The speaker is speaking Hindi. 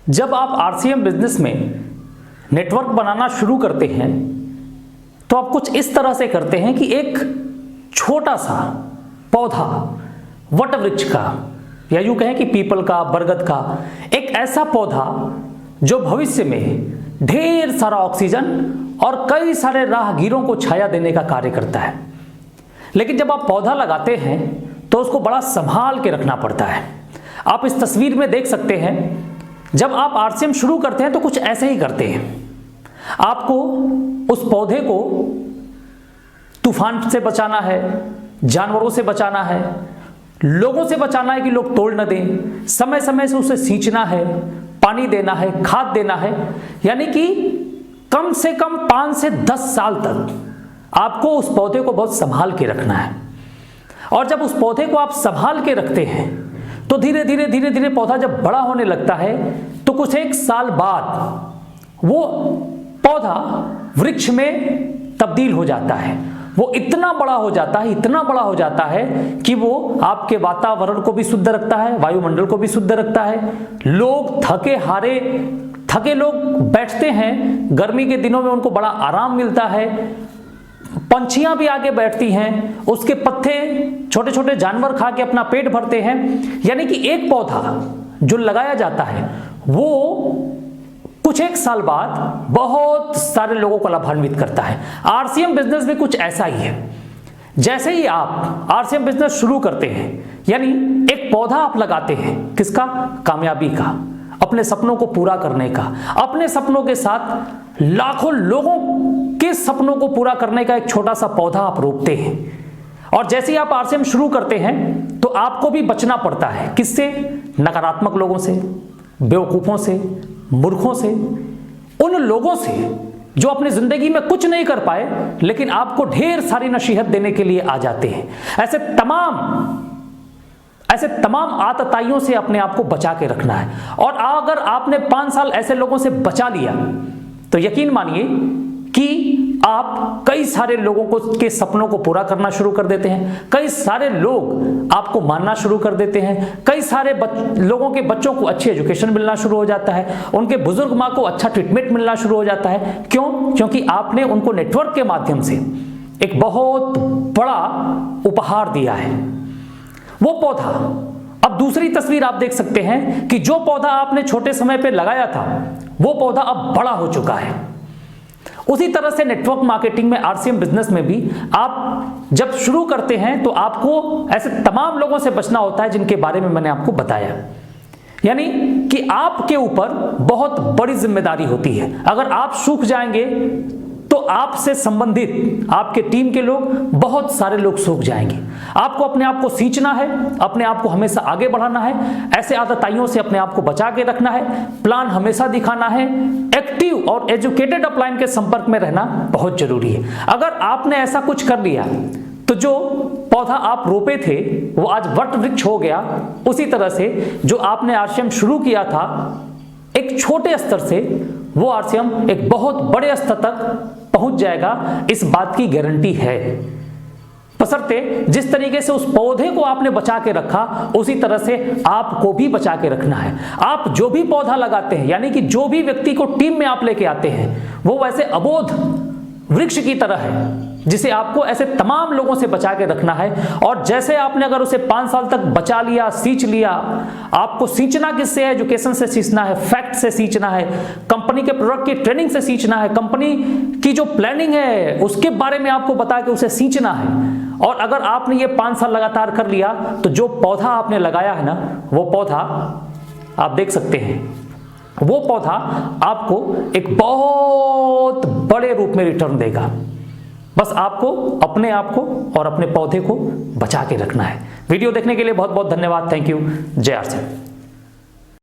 जब आप आरसीएम बिजनेस में नेटवर्क बनाना शुरू करते हैं तो आप कुछ इस तरह से करते हैं कि एक छोटा सा पौधा वट वृक्ष का या यूं कहें कि पीपल का, बरगद का, एक ऐसा पौधा जो भविष्य में ढेर सारा ऑक्सीजन और कई सारे राहगीरों को छाया देने का कार्य करता है। लेकिन जब आप पौधा लगाते हैं तो उसको बड़ा संभाल के रखना पड़ता है। आप इस तस्वीर में देख सकते हैं, जब आप आरसीएम शुरू करते हैं तो कुछ ऐसे ही करते हैं। आपको उस पौधे को तूफान से बचाना है, जानवरों से बचाना है, लोगों से बचाना है कि लोग तोड़ न दें, समय समय से उसे सींचना है, पानी देना है, खाद देना है। यानी कि कम से कम 5 से 10 साल तक आपको उस पौधे को बहुत संभाल के रखना है। और जब उस पौधे को आप संभाल के रखते हैं तो धीरे धीरे पौधा जब बड़ा होने लगता है तो कुछ एक साल बाद वो पौधा वृक्ष में तब्दील हो जाता है। वो इतना बड़ा हो जाता है, इतना बड़ा हो जाता है कि वो आपके वातावरण को भी शुद्ध रखता है, वायुमंडल को भी शुद्ध रखता है। लोग थके लोग बैठते हैं, गर्मी के दिनों में उनको बड़ा आराम मिलता है। पंछियां भी आगे बैठती हैं, उसके पत्ते छोटे छोटे जानवर खा के अपना पेट भरते हैं। यानी कि एक पौधा जो लगाया जाता है वो कुछ एक साल बाद बहुत सारे लोगों को लाभान्वित करता है। आरसीएम बिजनेस भी कुछ ऐसा ही है। जैसे ही आप आरसीएम बिजनेस शुरू करते हैं, यानी एक पौधा आप लगाते हैं, किसका? कामयाबी का, अपने सपनों को पूरा करने का, अपने सपनों के साथ लाखों लोगों के सपनों को पूरा करने का एक छोटा सा पौधा आप रोपते हैं। और जैसे ही आप आरसीएम शुरू करते हैं तो आपको भी बचना पड़ता है। किससे? नकारात्मक लोगों से, बेवकूफों से, मूर्खों से, उन लोगों से जो अपनी जिंदगी में कुछ नहीं कर पाए लेकिन आपको ढेर सारी नसीहत देने के लिए आ जाते हैं। ऐसे तमाम आतताइयों से अपने आप को बचा के रखना है। और अगर आपने 5 साल ऐसे लोगों से बचा लिया तो यकीन मानिए कि आप कई सारे लोगों के सपनों को पूरा करना शुरू कर देते हैं। कई सारे लोग आपको मानना शुरू कर देते हैं। कई सारे लोगों के बच्चों को अच्छी एजुकेशन मिलना शुरू हो जाता है। उनके बुजुर्ग माँ को अच्छा ट्रीटमेंट मिलना शुरू हो जाता है। क्यों? क्योंकि आपने उनको नेटवर्क के माध्यम से एक बहुत बड़ा उपहार दिया है। वो पौधा, अब दूसरी तस्वीर आप देख सकते हैं कि जो पौधा आपने छोटे समय पे लगाया था वो पौधा अब बड़ा हो चुका है। उसी तरह से नेटवर्क मार्केटिंग में, आरसीएम बिजनेस में भी आप जब शुरू करते हैं तो आपको ऐसे तमाम लोगों से बचना होता है जिनके बारे में मैंने आपको बताया। यानी कि आपके ऊपर बहुत बड़ी जिम्मेदारी होती है। अगर आप सूख जाएंगे तो आपसे संबंधित आपके टीम के लोग, बहुत सारे लोग सूख जाएंगे। आपको अपने आप को सींचना है, अपने आप को हमेशा आगे बढ़ाना है, ऐसे आदताइयों से अपने आप को बचा के रखना है, प्लान हमेशा दिखाना है, एक्टिव और एजुकेटेड अपलाइन के संपर्क में रहना बहुत जरूरी है। अगर आपने ऐसा कुछ कर लिया तो जो पौधा आप रोपे थे वो आज वट वृक्ष हो गया। उसी तरह से जो आपने आरसीएम शुरू किया था एक छोटे स्तर से, वो आरसीएम एक बहुत बड़े स्तर तक पहुंच जाएगा, इस बात की गारंटी है। बशर्ते जिस तरीके से उस पौधे को आपने बचा के रखा उसी तरह से आपको भी बचा के रखना है। आप जो भी पौधा लगाते हैं, यानी कि जो भी व्यक्ति को टीम में आप लेके आते हैं, वो वैसे अबोध वृक्ष की तरह है जिसे आपको ऐसे तमाम लोगों से बचा के रखना है। और जैसे आपने अगर उसे 5 साल तक बचा लिया, सींच लिया, आपको सींचना किससे है? एजुकेशन से सींचना है, फैक्ट से सींचना है, कंपनी के प्रोडक्ट की ट्रेनिंग से सींचना है, कंपनी की जो प्लानिंग है उसके बारे में आपको बता के उसे सींचना है। और अगर आपने ये 5 साल लगातार कर लिया तो जो पौधा आपने लगाया है ना, वो पौधा आप देख सकते हैं, वो पौधा आपको एक बहुत बड़े रूप में रिटर्न देगा। बस आपको अपने आप को और अपने पौधे को बचा के रखना है। वीडियो देखने के लिए बहुत बहुत धन्यवाद। Thank you. जय आरसीएम।